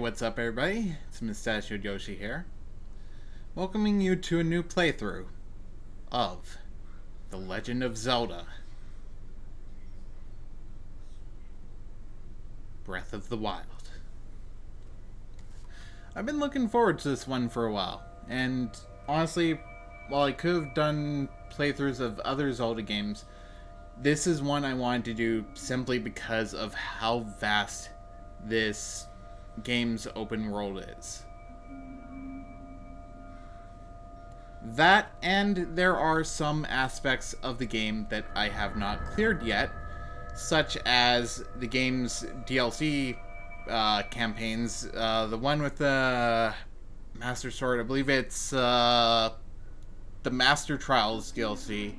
what's up everybody? It's Mustachioed Yoshi here, welcoming you to a new playthrough of The Legend of Zelda Breath of the Wild. I've been looking forward to this one for a while, and honestly, while I could have done playthroughs of other Zelda games, this is one I wanted to do simply because of how vast this game's open world is. That, and there are some aspects of the game that I have not cleared yet, such as the game's DLC campaigns. The one with the Master Sword, I believe it's the Master Trials DLC,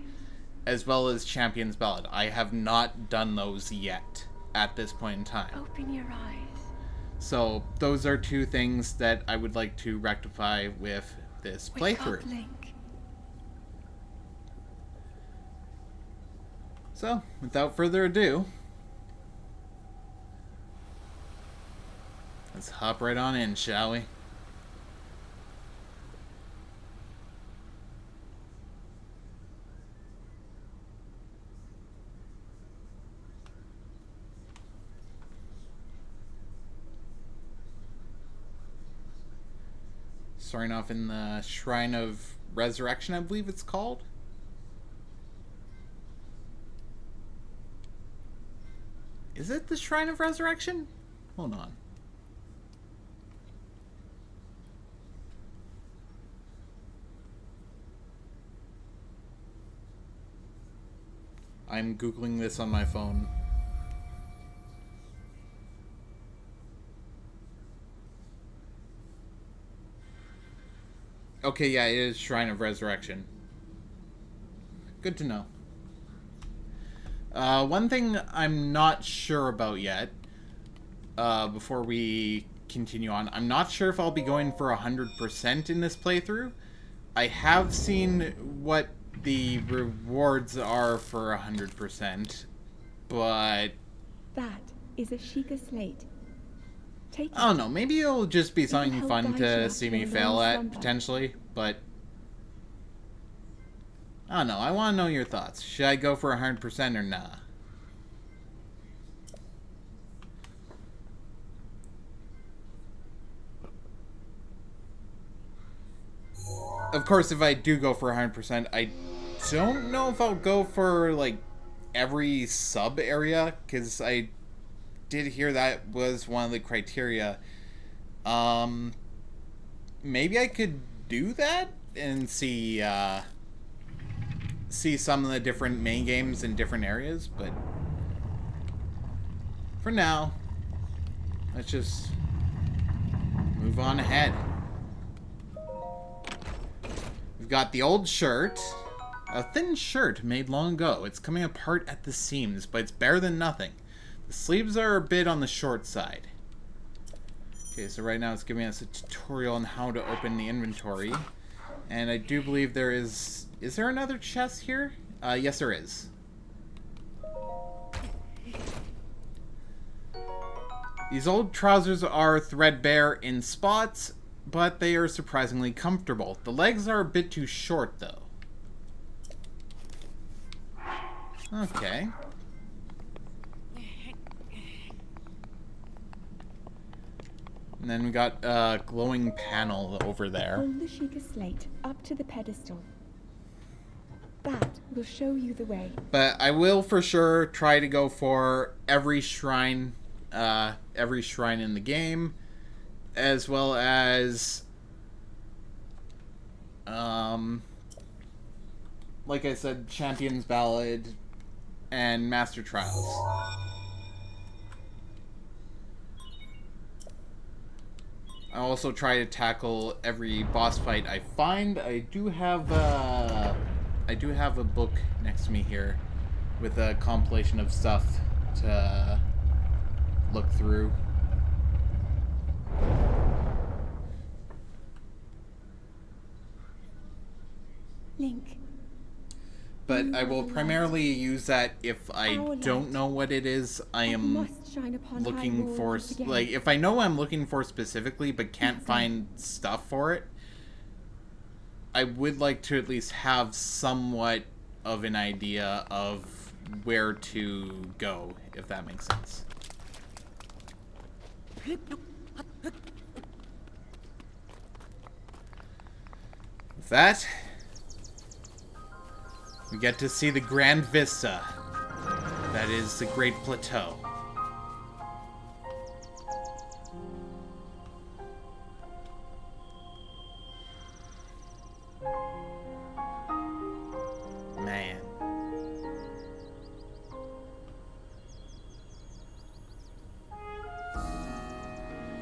as well as Champion's Ballad. I have not done those yet at this point in time. Open your eyes. So those are two things that I would like to rectify with this playthrough. Link. So, without further ado, let's hop right on in, shall we? Starting off in the Shrine of Resurrection, I believe it's called. Is it the Shrine of Resurrection? Hold on. I'm Googling this on my phone. Okay, yeah, it is Shrine of Resurrection. Good to know. One thing I'm not sure about yet, before we continue on, I'm not sure if I'll be going for 100% in this playthrough. I have seen what the rewards are for 100%, but... That is a Sheikah slate. Take it. I don't know, maybe it'll just be something help fun guide to you see after me a fail long at, slumber. potentially, but... I don't know, I want to know your thoughts. Should I go for 100% or nah? Of course, if I do go for 100%, I don't know if I'll go for, like, every sub-area, because I did hear that was one of the criteria. Maybe I could do that and see some of the different main games in different areas, but for now, let's just move on ahead. We've got the old shirt. A thin shirt made long ago. It's coming apart at the seams, but it's better than nothing. The sleeves are a bit on the short side. Okay, so right now it's giving us a tutorial on how to open the inventory. And I do believe there is... Is there another chest here? Yes, there is. These old trousers are threadbare in spots, but they are surprisingly comfortable. The legs are a bit too short, though. Okay. And then we got a glowing panel over there. Hold the Sheikah slate up to the pedestal. That will show you the way. But I will for sure try to go for every shrine in the game, as well as, like I said, Champion's Ballad and Master Trials. I also try to tackle every boss fight I find. I do have a book next to me here with a compilation of stuff to look through. Link. but I will primarily use that if I don't know what it is I am looking for. Like, if I know what I'm looking for specifically, but can't find stuff for it, I would like to at least have somewhat of an idea of where to go, if that makes sense. With that, we get to see the grand vista that is the Great Plateau. Man.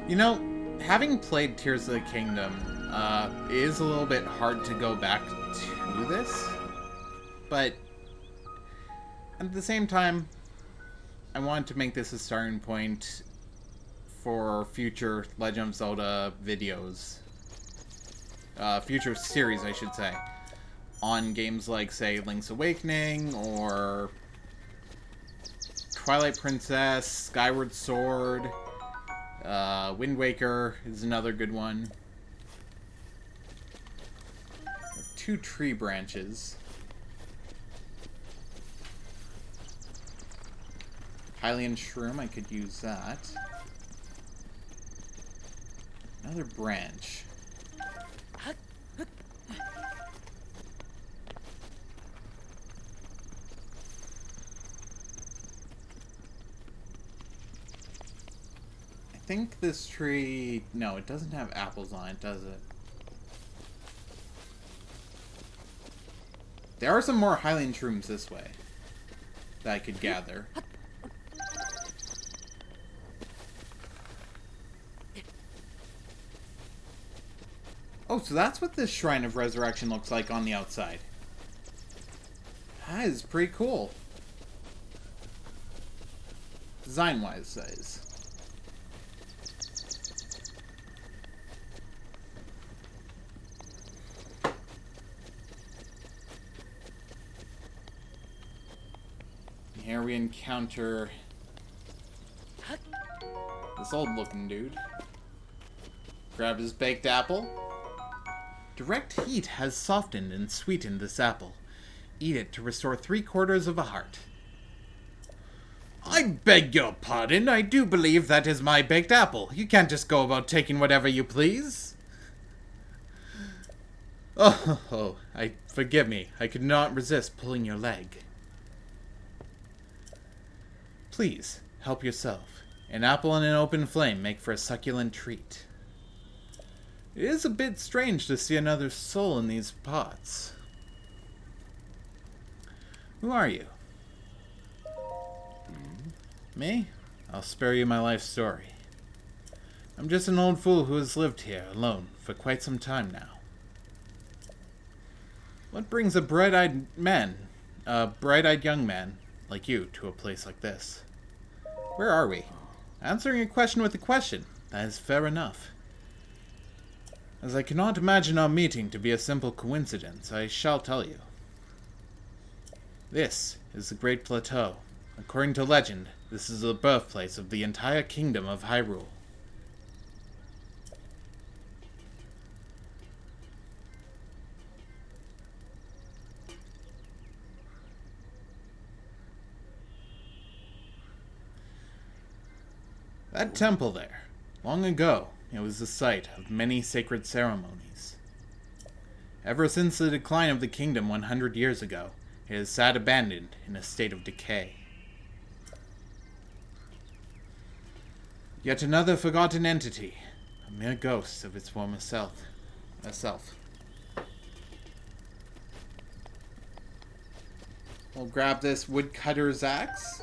You know, having played Tears of the Kingdom, it is a little bit hard to go back to this, but at the same time, I wanted to make this a starting point for future Legend of Zelda videos. Future series, I should say. On games like, say, Link's Awakening, or Twilight Princess, Skyward Sword, Wind Waker is another good one. 2 tree branches. Hylian Shroom, I could use that. Another branch. I think this tree... No, it doesn't have apples on it, does it? There are some more Hylian Shrooms this way that I could gather. Oh, so that's what this Shrine of Resurrection looks like on the outside. That is pretty cool. Design-wise, that is. Here we encounter this old-looking dude. Grab his baked apple. Direct heat has softened and sweetened this apple. Eat it to restore 3/4 of a heart. I beg your pardon, I do believe that is my baked apple. You can't just go about taking whatever you please. Oh, forgive me. I could not resist pulling your leg. Please, help yourself. An apple and an open flame make for a succulent treat. It is a bit strange to see another soul in these pots. Who are you? Me? I'll spare you my life story. I'm just an old fool who has lived here alone for quite some time now. What brings a bright-eyed young man like you to a place like this? Where are we? Answering a question with a question. That is fair enough. As I cannot imagine our meeting to be a simple coincidence, I shall tell you. This is the Great Plateau. According to legend, this is the birthplace of the entire kingdom of Hyrule. That temple there, long ago, it was the site of many sacred ceremonies. Ever since the decline of the kingdom 100 years ago, it has sat abandoned in a state of decay. Yet another forgotten entity, a mere ghost of its former self. We'll grab this woodcutter's axe,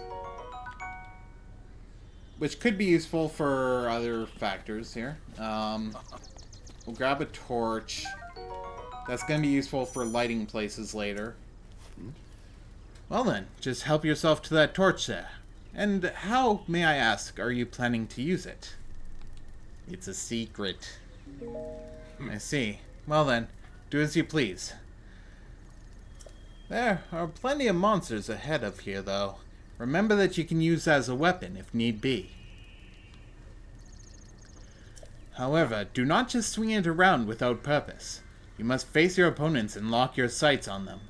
which could be useful for other factors here. We'll grab a torch. That's going to be useful for lighting places later. Well then, just help yourself to that torch there. And how, may I ask, are you planning to use it? It's a secret. I see. Well then, do as you please. There are plenty of monsters ahead of here, though. Remember that you can use that as a weapon if need be. However, do not just swing it around without purpose. You must face your opponents and lock your sights on them.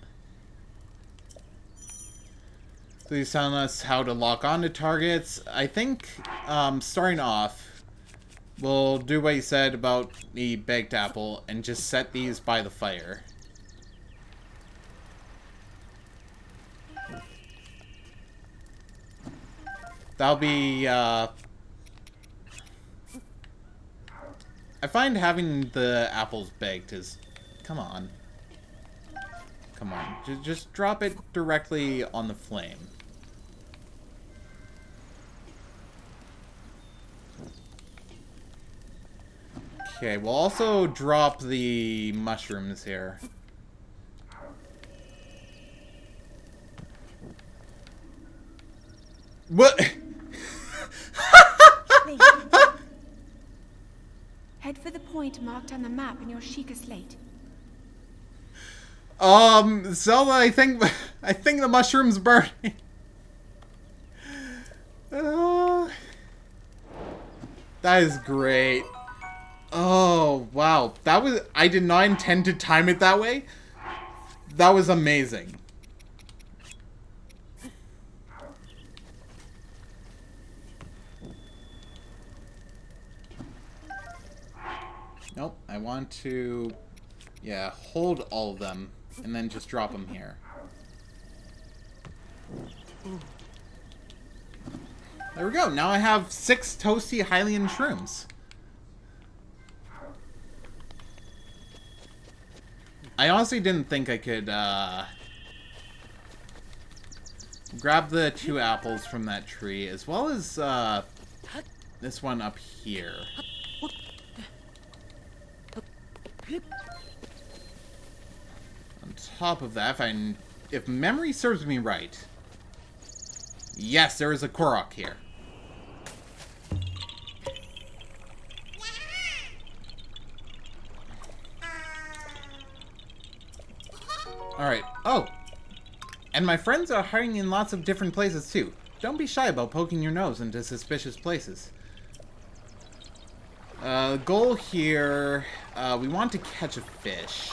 Please tell us how to lock onto targets. I think, starting off, we'll do what you said about the baked apple and just set these by the fire. That'll be, I find having the apples baked is... Come on. Come on. Just drop it directly on the flame. Okay, we'll also drop the mushrooms here. What? Head for the point marked on the map in your Sheikah slate. Zelda, I think the mushroom's burning. That is great. Oh, wow. I did not intend to time it that way. That was amazing. Nope, I want to, yeah, hold all of them, and then just drop them here. There we go, now I have 6 toasty Hylian shrooms. I honestly didn't think I could, grab the 2 apples from that tree, as well as, this one up here. On top of that, if memory serves me right, yes, there is a Korok here. Alright, oh! And my friends are hiding in lots of different places too. Don't be shy about poking your nose into suspicious places. Goal here, we want to catch a fish.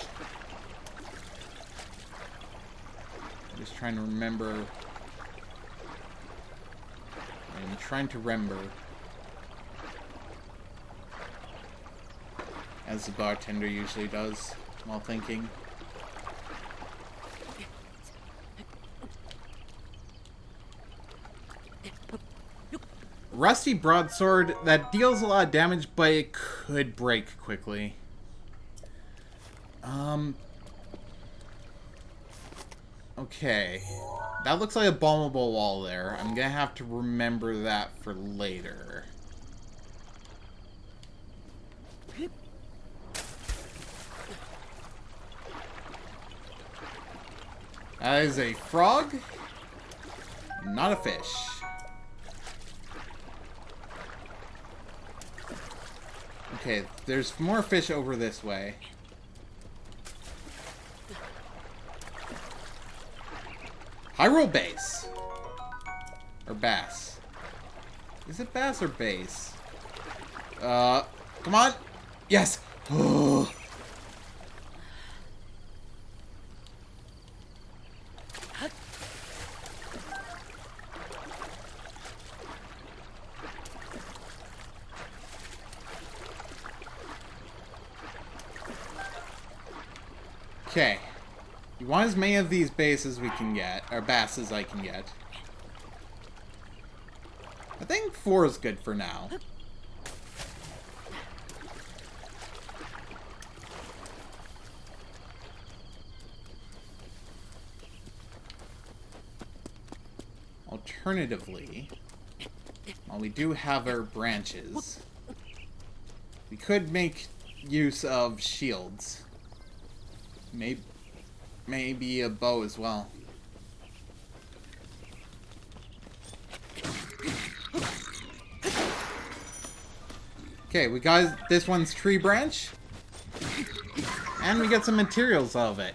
I'm just trying to remember. I'm trying to remember. As the bartender usually does while thinking. Rusty broadsword that deals a lot of damage, but it could break quickly. Okay. That looks like a bombable wall there. I'm gonna have to remember that for later. That is a frog, not a fish. Okay, there's more fish over this way. Hyrule base. Or bass. Is it bass or base? Come on. Yes. Okay. You want as many of these bases we can get, or bass as I can get. I think 4 is good for now. Alternatively, while we do have our branches, we could make use of shields. Maybe a bow as well. Okay, we got this one's tree branch. And we get some materials out of it.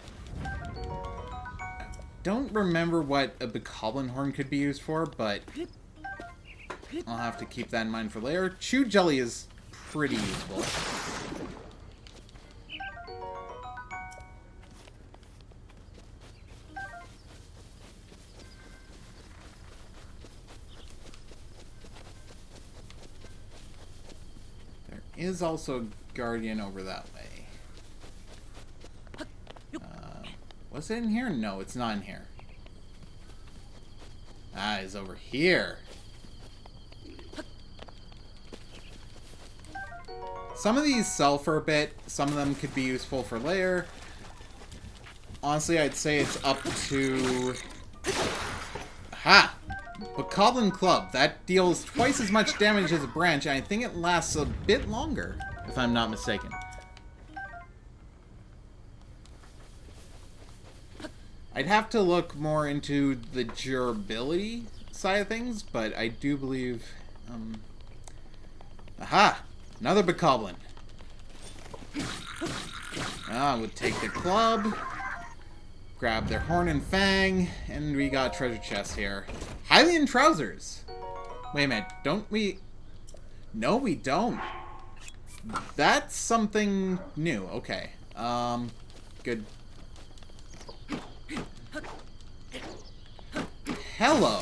don't remember what a bokoblin horn could be used for, but I'll have to keep that in mind for later. Chew jelly is pretty useful. There is also a guardian over that way. Was it in here? No, it's not in here. Ah, it's over here. Some of these sell for a bit. Some of them could be useful for layer. Honestly, I'd say it's up to... Aha! Bokoblin Club. That deals twice as much damage as a branch, and I think it lasts a bit longer, if I'm not mistaken. I'd have to look more into the durability side of things, but I do believe... Aha! Another bokoblin. We'll take the club, grab their horn and fang, and we got a treasure chest here. Hylian trousers! Wait a minute, don't we... No, we don't. That's something new. Okay. Good. Hello.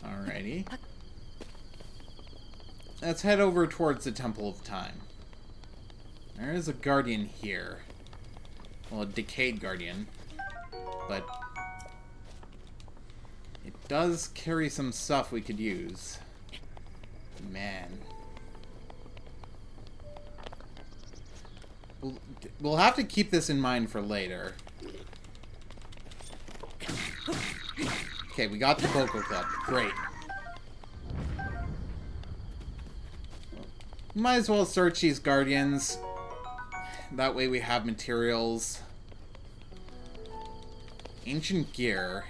Alrighty. Let's head over towards the Temple of Time. There is a guardian here. Well, a decayed guardian. But it does carry some stuff we could use. Man. We'll have to keep this in mind for later. Okay, we got the Vocal Club. Great. Might as well search these guardians. That way we have materials. Ancient gear.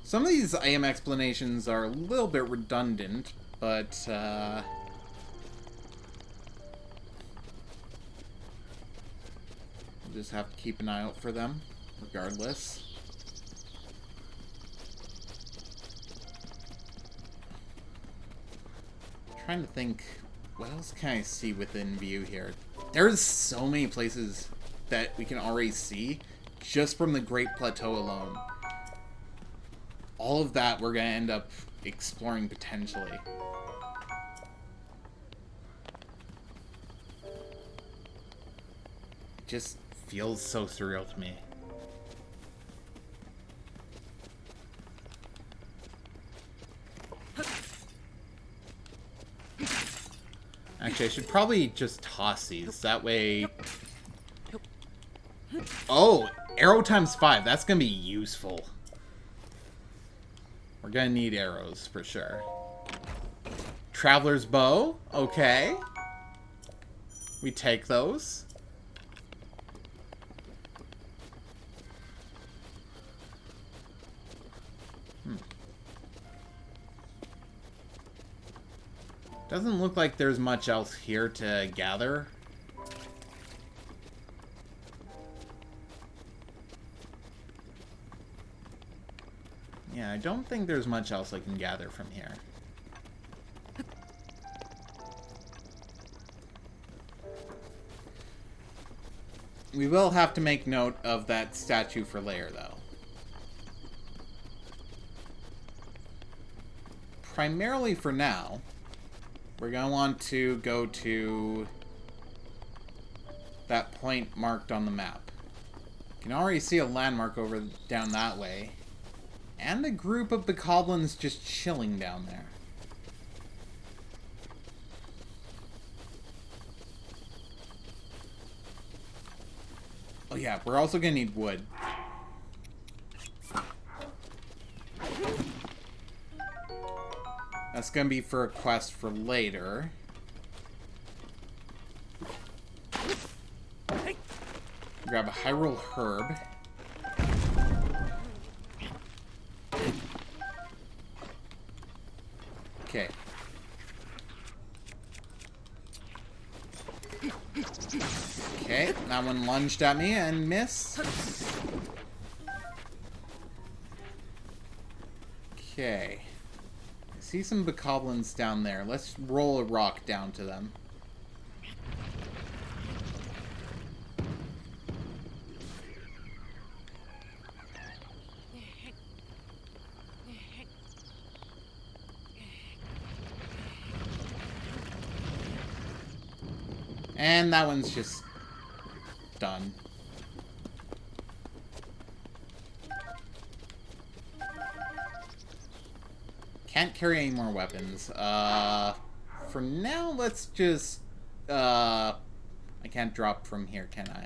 Some of these item explanations are a little bit redundant, but we'll just have to keep an eye out for them, regardless. Trying to think, what else can I see within view here? There's so many places that we can already see just from the Great Plateau alone. All of that we're going to end up exploring potentially. It just feels so surreal to me. Actually, I should probably just toss these. That way... Oh! Arrow times 5. That's going to be useful. We're going to need arrows, for sure. Traveler's bow. Okay. We take those. Doesn't look like there's much else here to gather. Yeah, I don't think there's much else I can gather from here. We will have to make note of that statue for layer, though. Primarily for now, we're going to want to go to that point marked on the map. You can already see a landmark over down that way. And a group of bokoblins just chilling down there. Oh yeah, we're also gonna need wood. That's gonna be for a quest for later. Grab a Hyrule herb. Okay. Okay, that one lunged at me and missed. Okay. I see some bokoblins down there. Let's roll a rock down to them. And that one's just done. Can't carry any more weapons. For now, let's just, I can't drop from here, can I?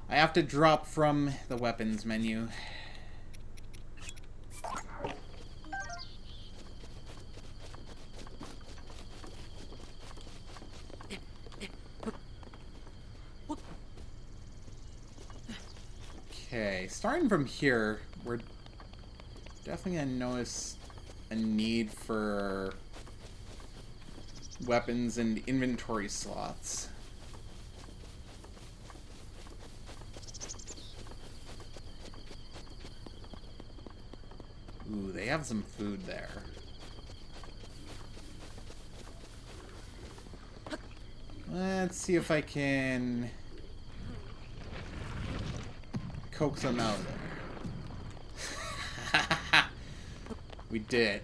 I have to drop from the weapons menu. Okay, starting from here, we're definitely gonna notice a need for weapons and inventory slots. Ooh, they have some food there. Let's see if I can coax them out of there. We did.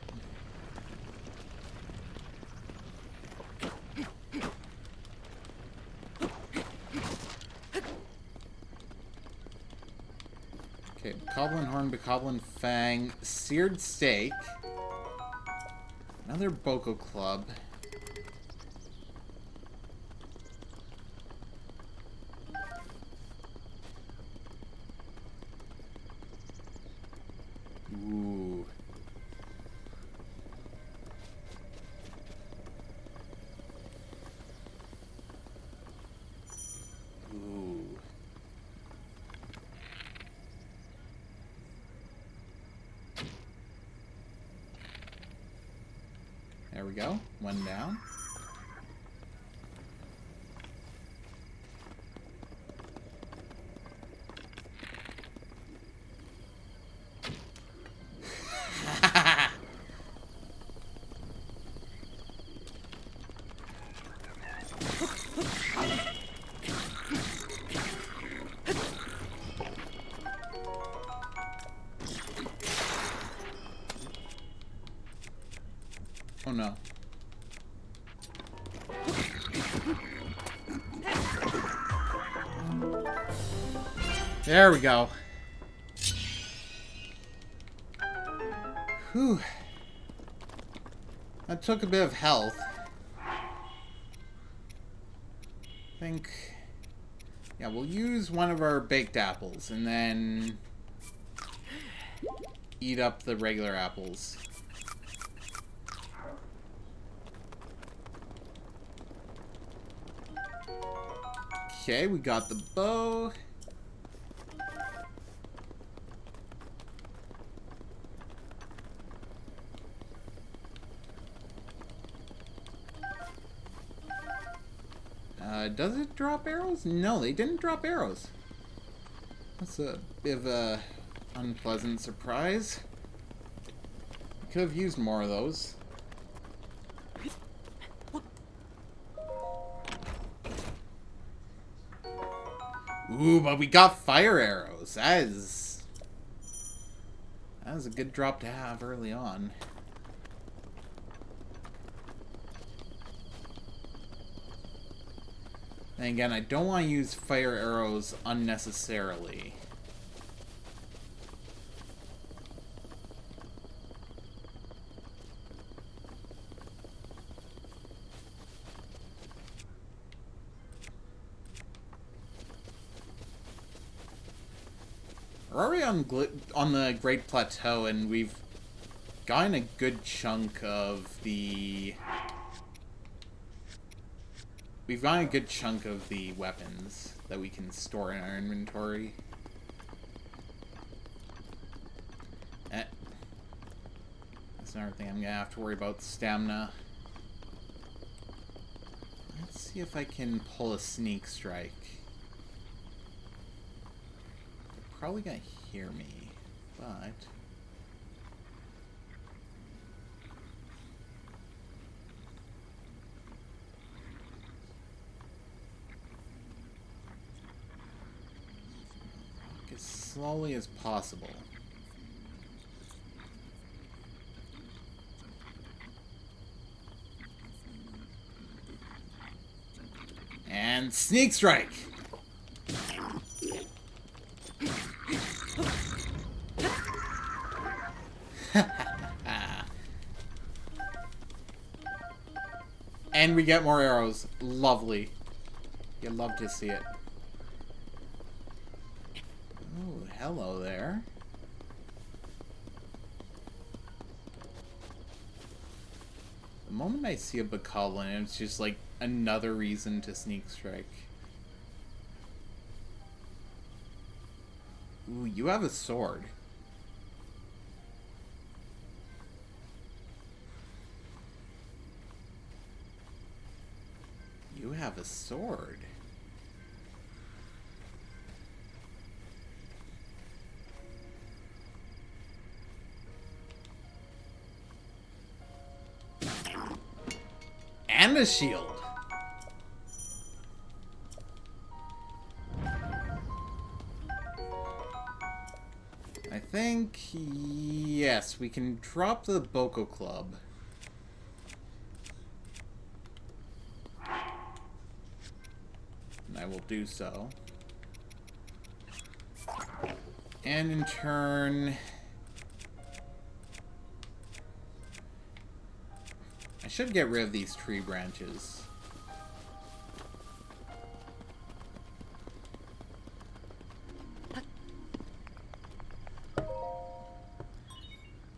Okay, Bokoblin Horn, Bokoblin Fang, Seared Steak, another Boko Club. Ooh. Ooh. There we go. One down. Oh no. There we go. Whew. That took a bit of health. I think... Yeah, we'll use one of our baked apples and then eat up the regular apples. Okay, we got the bow. Does it drop arrows? No, they didn't drop arrows. That's a bit of a unpleasant surprise. Could have used more of those. Ooh, but we got fire arrows. That is a good drop to have early on. And again, I don't want to use fire arrows unnecessarily. We're already on the Great Plateau, and we've gotten a good chunk of the we've got a good chunk of the weapons that we can store in our inventory. That's another thing I'm gonna have to worry about, stamina. Let's see if I can pull a sneak strike. They're probably gonna hear me, but... as slowly as possible. And sneak strike! And we get more arrows. Lovely. You love to see it. Oh, hello there. The moment I see a bokoblin, it's just like another reason to sneak strike. Ooh, you have a sword. You have a sword. And a shield. I think, yes, we can drop the Boko Club. And I will do so. And in turn... I should get rid of these tree branches.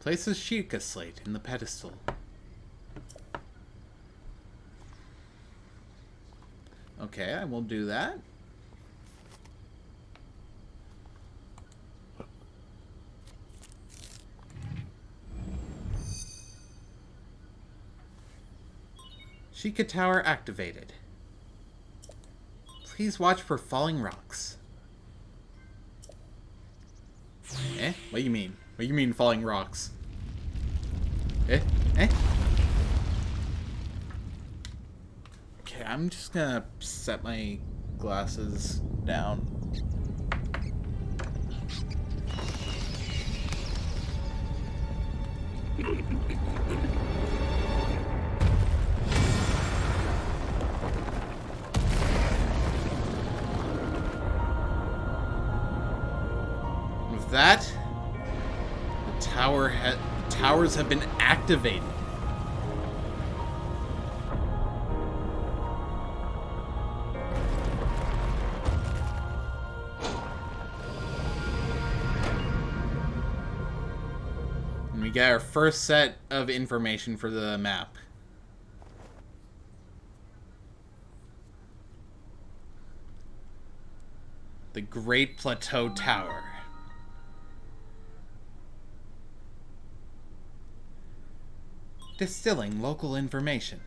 Place a Sheikah slate in the pedestal. Okay, I will do that. Sheikah Tower activated. Please watch for falling rocks. Eh? What do you mean? What do you mean falling rocks? Eh? Eh? Okay, I'm just gonna set my glasses down. With that, the towers have been activated. And we get our first set of information for the map. The Great Plateau Tower. Distilling local information.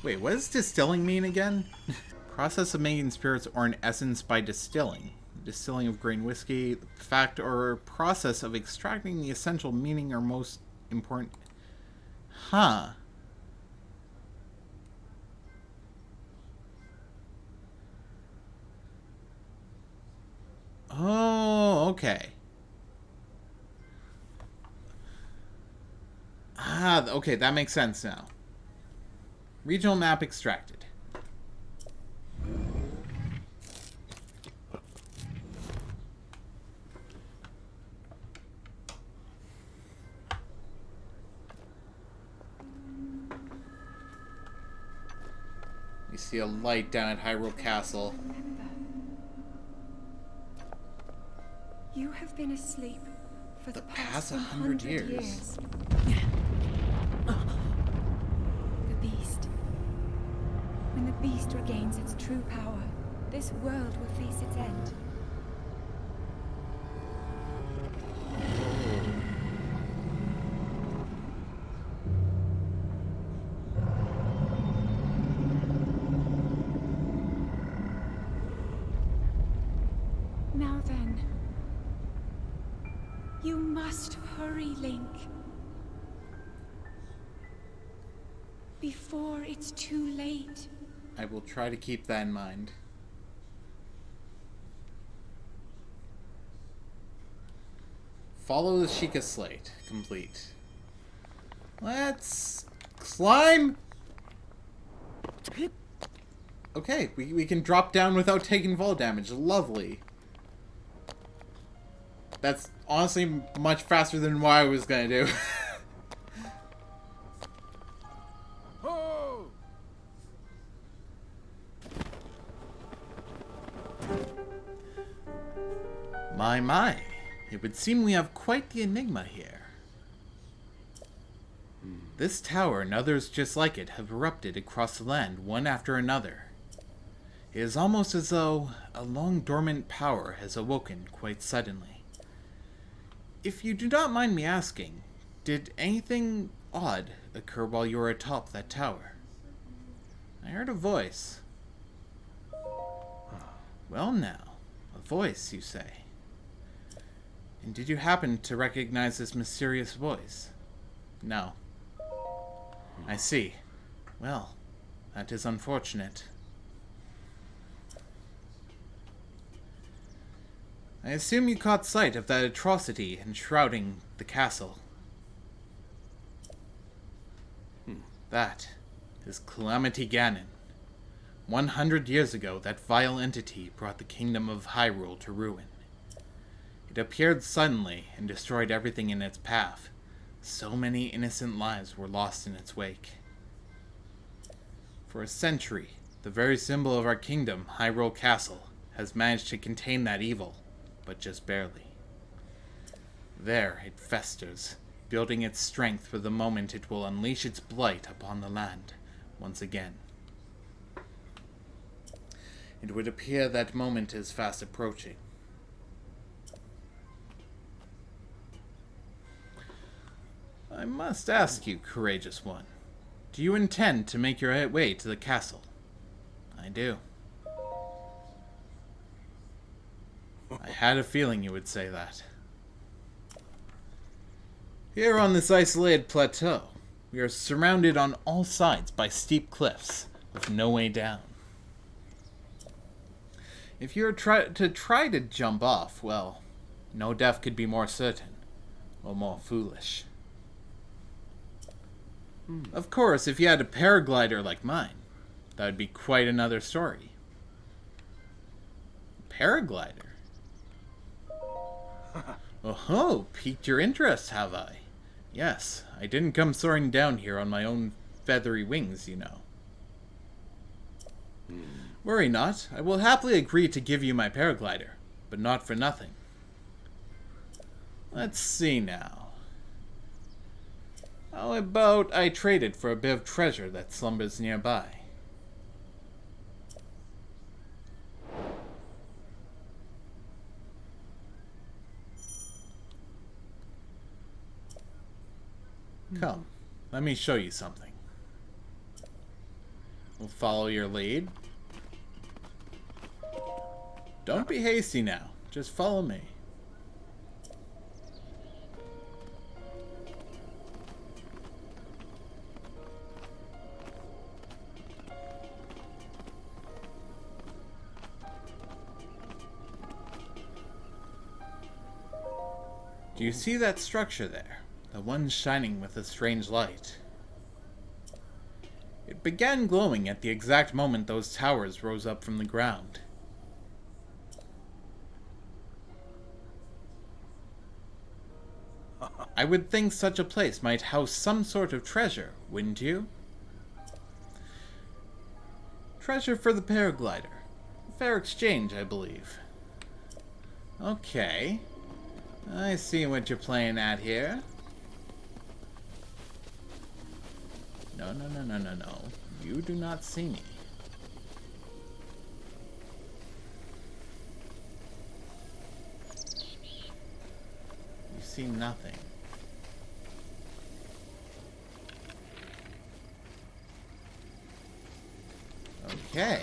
Wait, what does distilling mean again? Process of making spirits or an essence by distilling. Distilling of grain whiskey, fact or process of extracting the essential meaning or most important... Huh. Oh, okay. Ah, okay, that makes sense now. Regional map extracted. We see a light down at Hyrule Castle. You have been asleep for the past past 100 100 years. years. The beast. When the beast regains its true power, this world will face its end. Now then, you must hurry, Link. Before it's too late. I will try to keep that in mind. Follow the Sheikah Slate. Complete. Let's climb! Okay, we can drop down without taking fall damage. Lovely. That's honestly much faster than what I was gonna do. My. It would seem we have quite the enigma here. This tower and others just like it have erupted across the land one after another. It is almost as though a long dormant power has awoken quite suddenly. If you do not mind me asking, did anything odd occur while you were atop that tower? I heard a voice. Well now, a voice, you say. And did you happen to recognize this mysterious voice? No. I see. Well, that is unfortunate. I assume you caught sight of that atrocity enshrouding the castle. That is Calamity Ganon. 100 years ago, that vile entity brought the kingdom of Hyrule to ruin. It appeared suddenly and destroyed everything in its path. So many innocent lives were lost in its wake. For a century, the very symbol of our kingdom, Hyrule Castle, has managed to contain that evil, but just barely. There it festers, building its strength for the moment it will unleash its blight upon the land once again. It would appear that moment is fast approaching. I must ask you, courageous one, do you intend to make your way to the castle? I do. I had a feeling you would say that. Here on this isolated plateau, we are surrounded on all sides by steep cliffs with no way down. If you were to try to jump off, well, no death could be more certain or more foolish. Of course, if you had a paraglider like mine, that would be quite another story. Paraglider? Oh, piqued your interest, have I? Yes, I didn't come soaring down here on my own feathery wings, you know. Worry not, I will happily agree to give you my paraglider, but not for nothing. Let's see now. How about I trade it for a bit of treasure that slumbers nearby? Come, let me show you something. We'll follow your lead. Don't be hasty now, just follow me. Do you see that structure there? The one shining with a strange light. It began glowing at the exact moment those towers rose up from the ground. I would think such a place might house some sort of treasure, wouldn't you? Treasure for the paraglider. Fair exchange, I believe. Okay. I see what you're playing at here. No, no, no, no, no, no. You do not see me. You see nothing. Okay.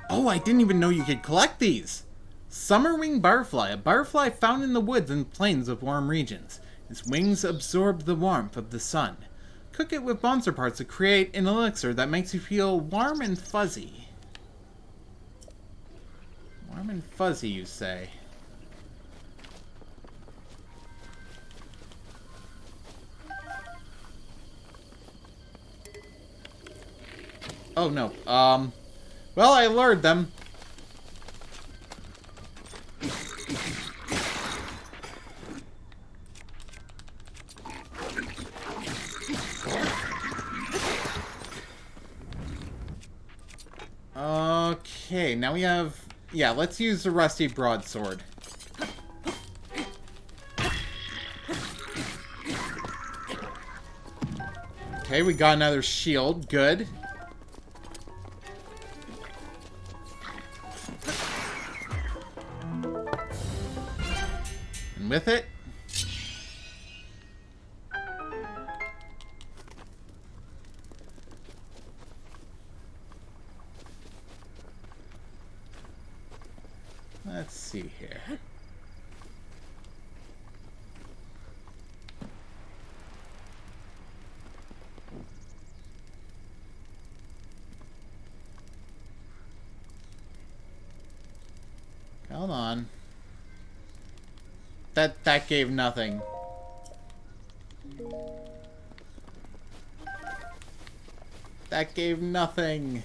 Oh, I didn't even know you could collect these! Summerwing barfly, a barfly found in the woods and plains of warm regions. Its wings absorb the warmth of the sun. Cook it with monster parts to create an elixir that makes you feel warm and fuzzy. Warm and fuzzy, you say? Oh, no. Well, I lured them. Okay, now we have... Yeah, let's use the rusty broadsword. Okay, we got another shield. Good. And with it... Let's see here. Come on. That gave nothing. That gave nothing.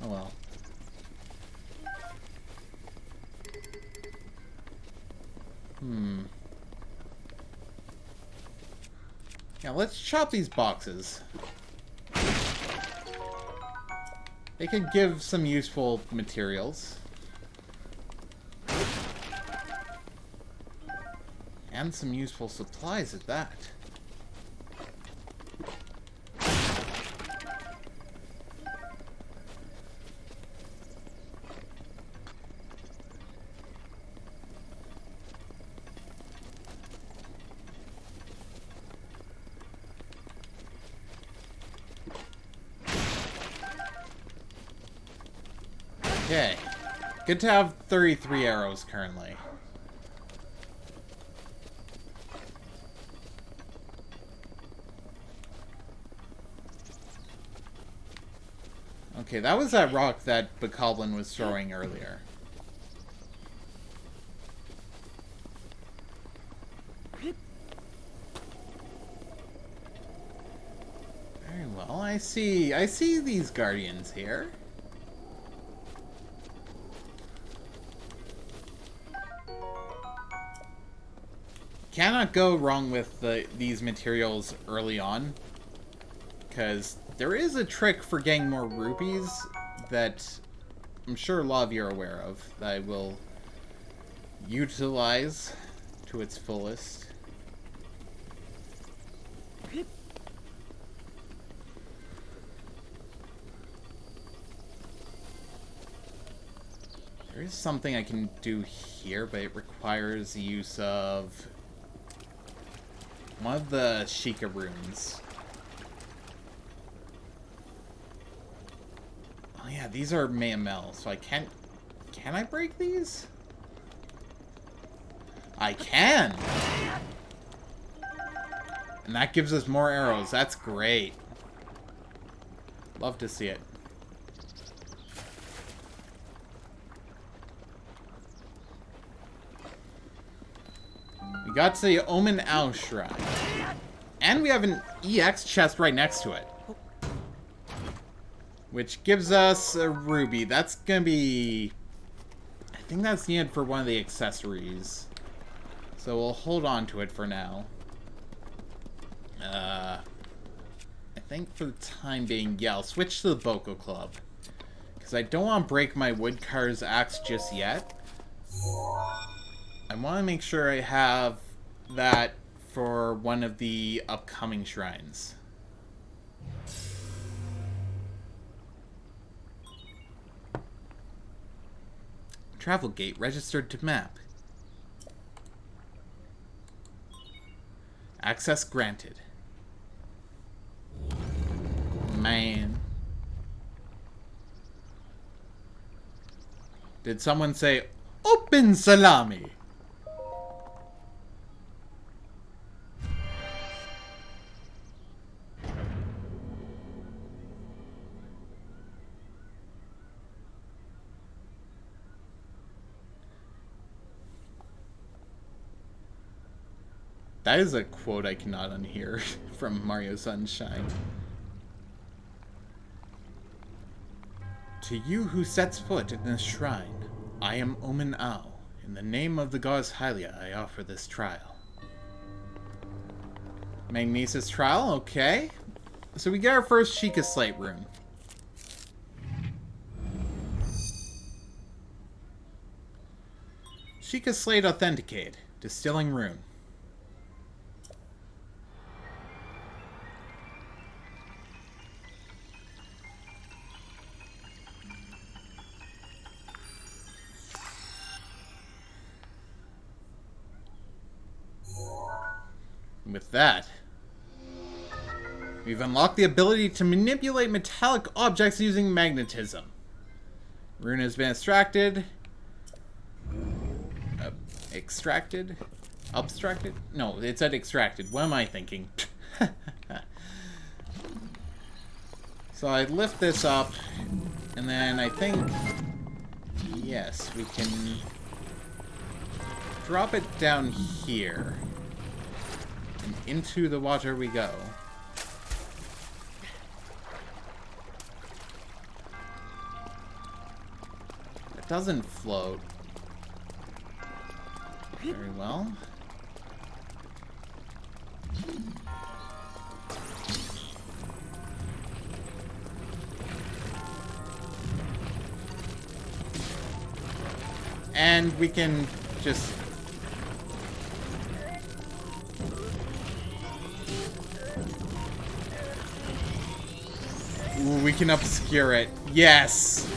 Oh well. Yeah, let's chop these boxes. They could give some useful materials. And some useful supplies at that. Okay. Good to have 33 arrows currently. Okay, that was that rock that Bokoblin was throwing earlier. Very well, I see these guardians here. Cannot go wrong with these materials early on, because there is a trick for getting more rupees that I'm sure a lot of you are aware of, that I will utilize to its fullest. There is something I can do here, but it requires the use of one of the Sheikah runes. Oh yeah, these are Mayamel, so I can't... Can I break these? I can! And that gives us more arrows. That's great. Love to see it. We got to the Omen Owl Shrine. And we have an EX chest right next to it. Which gives us a ruby. That's gonna be... I think that's needed for one of the accessories. So we'll hold on to it for now. I think for the time being, yeah, I'll switch to the Boko Club. Because I don't want to break my Woodcar's axe just yet. I want to make sure I have that for one of the upcoming shrines. Travel gate registered to map. Access granted. Man. Did someone say, "Open salami"? That is a quote I cannot unhear from Mario Sunshine. To you who sets foot in this shrine, I am Omen Ao. In the name of the goddess Hylia, I offer this trial. Magnesis trial, okay. So we get our first Sheikah Slate rune. Sheikah Slate authenticated. Distilling rune. With that, we've unlocked the ability to manipulate metallic objects using magnetism. Rune has been extracted. Extracted? Abstracted? No, it said extracted. What am I thinking? So I lift this up, and then I think, yes, we can drop it down here. And into the water we go. It doesn't float very well. And we can just... Ooh, we can obscure it. Yes!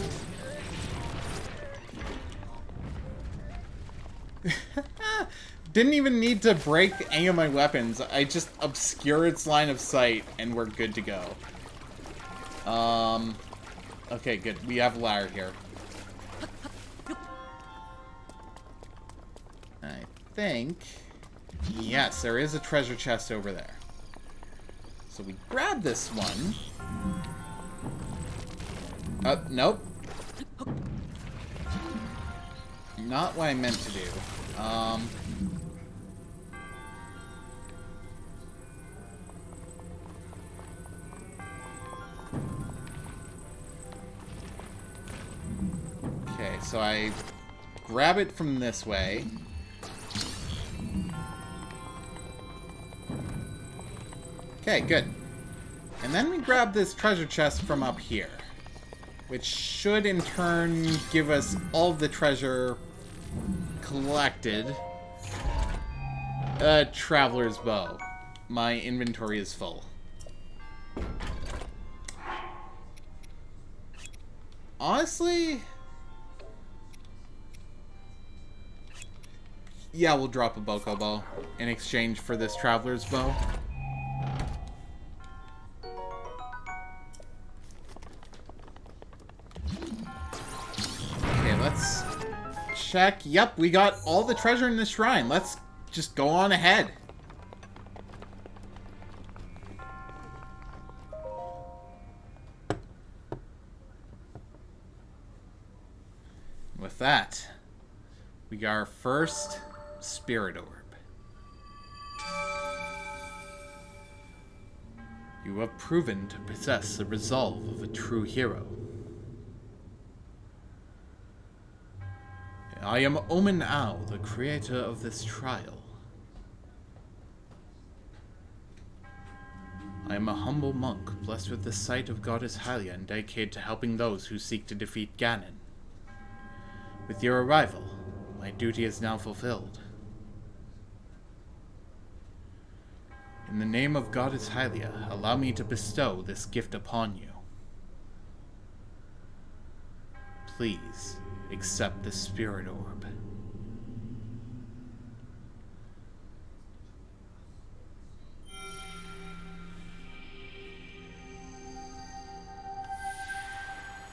Didn't even need to break any of my weapons. I just obscure its line of sight, and we're good to go. Okay, good. We have a ladder here. I think... Yes, there is a treasure chest over there. So we grab this one. Nope. Not what I meant to do. Okay, so I grab it from this way. Okay, good. And then we grab this treasure chest from up here, which should in turn give us all of the treasure collected. Traveler's bow. My inventory is full. Honestly... Yeah, we'll drop a Boko bow in exchange for this traveler's bow. Okay, let's check. Yep, we got all the treasure in this shrine. Let's just go on ahead. With that, we got our first Spirit Orb. You have proven to possess the resolve of a true hero. I am Omen Ao, the creator of this trial. I am a humble monk, blessed with the sight of Goddess Hylia and dedicated to helping those who seek to defeat Ganon. With your arrival, My duty is now fulfilled. In the name of Goddess Hylia, allow me to bestow this gift upon you. Please, accept the spirit orb.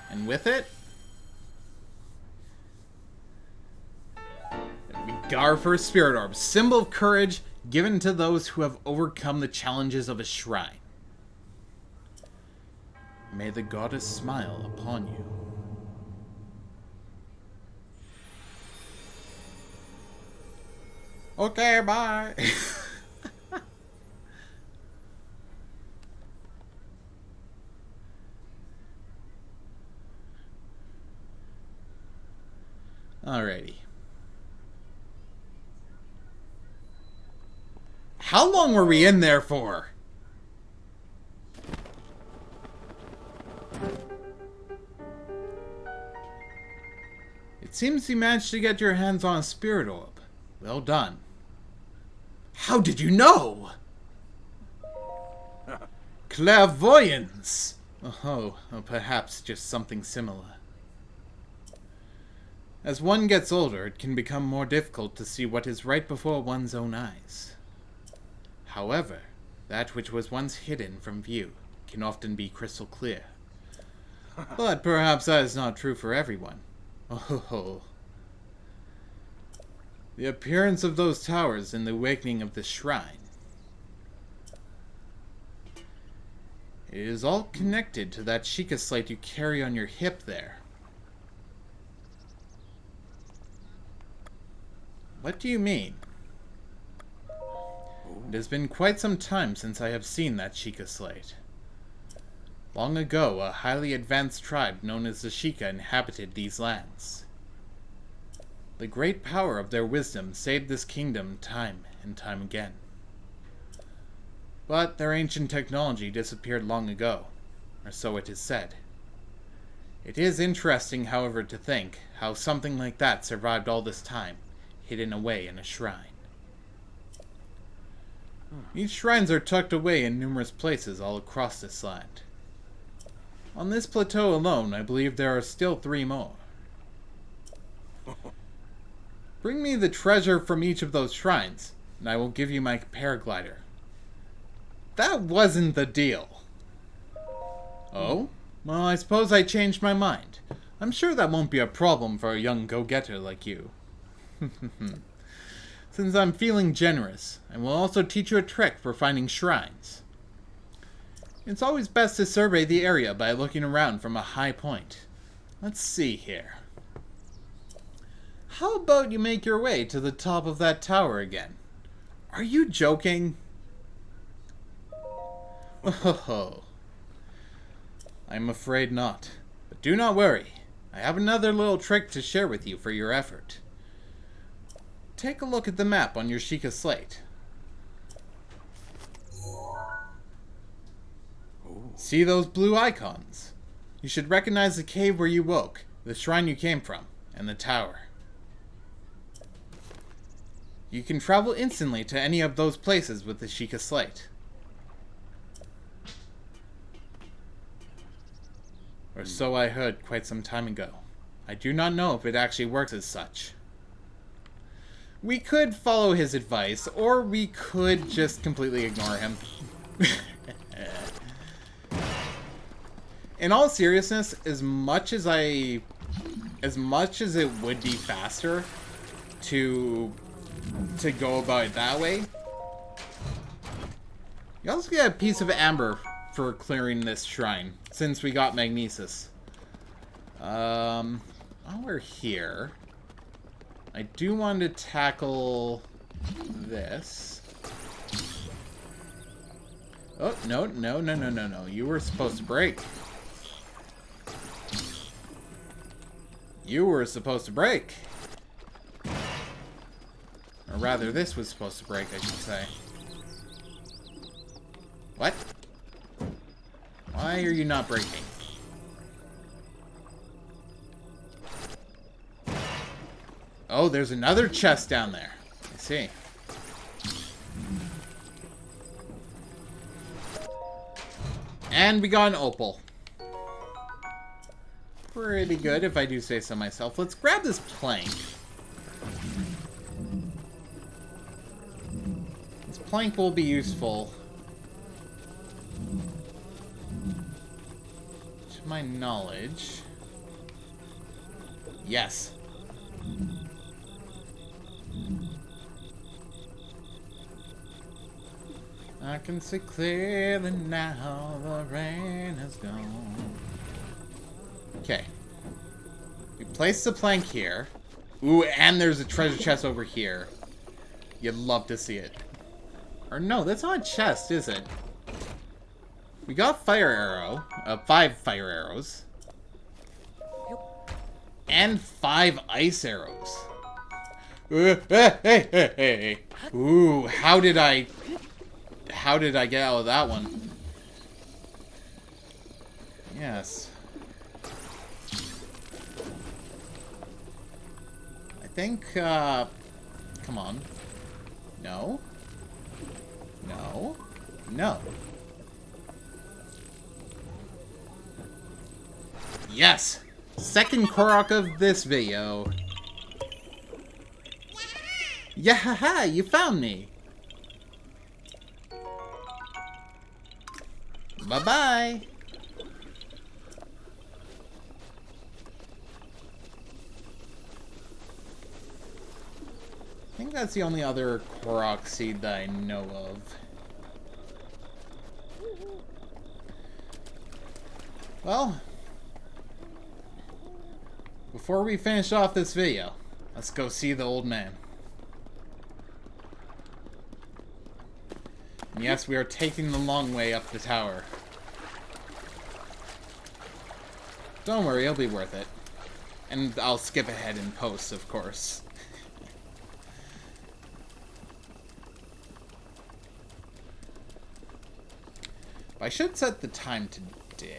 And with it, we got our first spirit orb, symbol of courage given to those who have overcome the challenges of a shrine. May the goddess smile upon you. Okay, bye. Alrighty. How long were we in there for? It seems you managed to get your hands on a spirit orb. Well done. How did you know? Clairvoyance! Oh, perhaps just something similar. As one gets older, it can become more difficult to see what is right before one's own eyes. However, that which was once hidden from view can often be crystal clear. But perhaps that is not true for everyone. Oh. The appearance of those towers and the awakening of this shrine. It is all connected to that Sheikah slate you carry on your hip there. What do you mean? It has been quite some time since I have seen that Sheikah slate. Long ago, a highly advanced tribe known as the Sheikah inhabited these lands. The great power of their wisdom saved this kingdom time and time again. But their ancient technology disappeared long ago, or so it is said. It is interesting, however, to think how something like that survived all this time, hidden away in a shrine. These shrines are tucked away in numerous places all across this land. On this plateau alone, I believe there are still 3 more. Bring me the treasure from each of those shrines, and I will give you my paraglider. That wasn't the deal. Oh? Well, I suppose I changed my mind. I'm sure that won't be a problem for a young go-getter like you. Since I'm feeling generous, I will also teach you a trick for finding shrines. It's always best to survey the area by looking around from a high point. Let's see here. How about you make your way to the top of that tower again? Are you joking? Oh, I'm afraid not. But do not worry. I have another little trick to share with you for your effort. Take a look at the map on your Sheikah slate. See those blue icons? You should recognize the cave where you woke, the shrine you came from, and the tower. You can travel instantly to any of those places with the Sheikah slate. Or so I heard quite some time ago. I do not know if it actually works as such. We could follow his advice, or we could just completely ignore him. In all seriousness, as much as it would be faster to go about it that way, you also get a piece of amber for clearing this shrine, since we got magnesis. While we're here, I do want to tackle this. Oh, no. You were supposed to break. You were supposed to break. Or rather, this was supposed to break, I should say. What? Why are you not breaking? Oh, there's another chest down there. I see. And we got an opal. Pretty good, if I do say so myself. Let's grab this plank. This plank will be useful. To my knowledge. Yes. I can see clearly now the rain has gone. Okay. We place the plank here. Ooh, and there's a treasure chest over here. You'd love to see it. Or no, that's not a chest, is it? We got fire arrow. 5 fire arrows. And 5 ice arrows. Hey. Ooh, how did I get out of that one? Yes. I think, come on. No. No. No. Yes! Second Korok of this video. Yeah, haha, you found me. Bye-bye. I think that's the only other Korok seed that I know of. Well, before we finish off this video, let's go see the old man. And yes, we are taking the long way up the tower. Don't worry, it'll be worth it. And I'll skip ahead in post, of course. I should set the time today.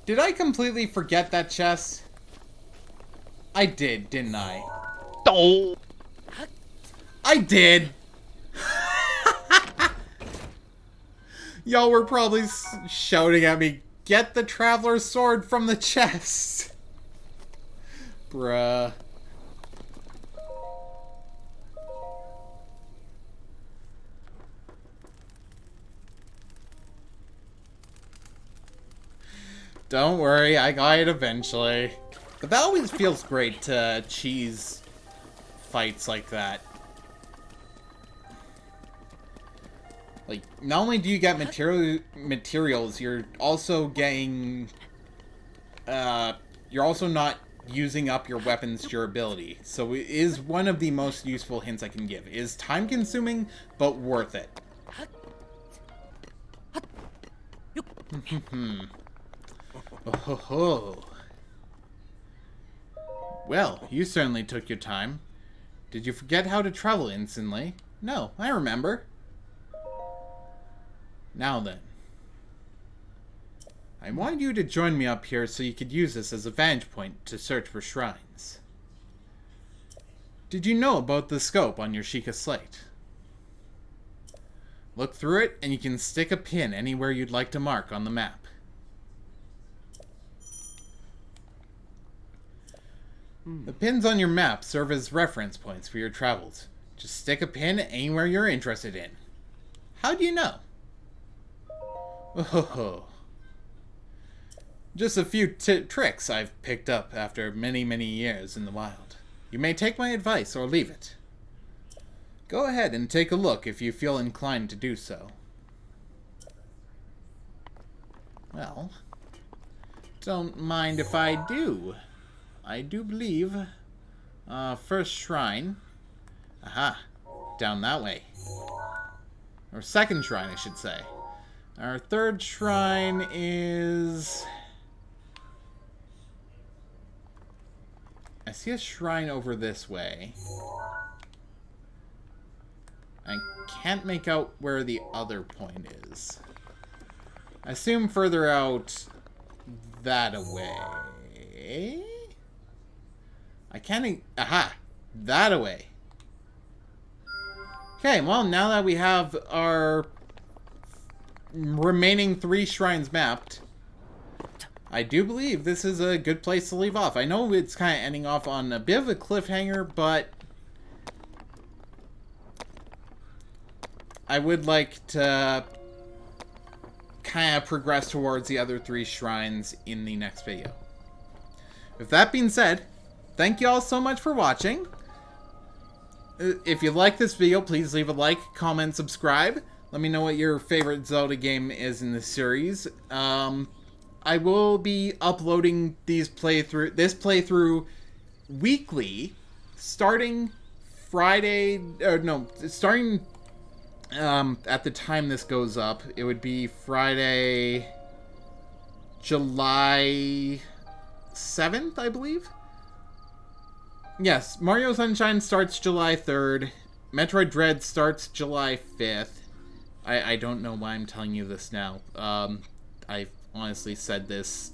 Did I completely forget that chest? I did, didn't I? Oh. I did! Y'all were probably shouting at me, "Get the Traveler's Sword from the chest!" Bruh. Don't worry, I got it eventually. But that always feels great to cheese fights like that. Like, not only do you get materials, you're also getting... you're also not using up your weapon's durability. So it is one of the most useful hints I can give. It is time-consuming, but worth it. Oh ho ho. Well, you certainly took your time. Did you forget how to travel instantly? No, I remember. Now then. I wanted you to join me up here so you could use this as a vantage point to search for shrines. Did you know about the scope on your Sheikah slate? Look through it and you can stick a pin anywhere you'd like to mark on the map. The pins on your map serve as reference points for your travels. Just stick a pin anywhere you're interested in. How do you know? Oh, just a few tricks I've picked up after many, many years in the wild. You may take my advice or leave it. Go ahead and take a look if you feel inclined to do so. Well, don't mind if I do. I do believe, first shrine, aha, down that way. Or second shrine, I should say. Our third shrine is... I see a shrine over this way. I can't make out where the other point is. I assume further out that away. I can't... Aha! That away. Okay, well, now that we have our remaining 3 shrines mapped, I do believe this is a good place to leave off. I know it's kind of ending off on a bit of a cliffhanger, but I would like to kind of progress towards the other 3 shrines in the next video. With that being said, thank you all so much for watching. If you like this video, please leave a like, comment, subscribe. Let me know what your favorite Zelda game is in this series. I will be uploading this playthrough weekly, starting Friday, starting at the time this goes up, it would be Friday, July 7th, I believe? Yes, Mario Sunshine starts July 3rd. Metroid Dread starts July 5th. I don't know why I'm telling you this now. I honestly said this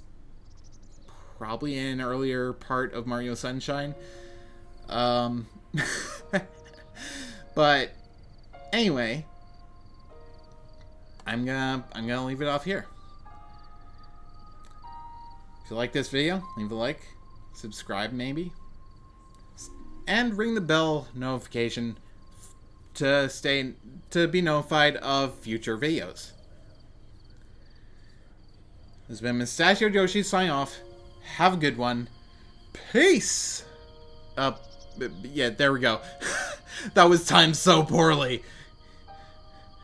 probably in an earlier part of Mario Sunshine. But anyway, I'm gonna leave it off here. If you like this video, leave a like, subscribe maybe, and ring the bell notification to be notified of future videos. This has been Mustachio Yoshi signing off. Have a good one. Peace! Yeah, there we go. That was timed so poorly.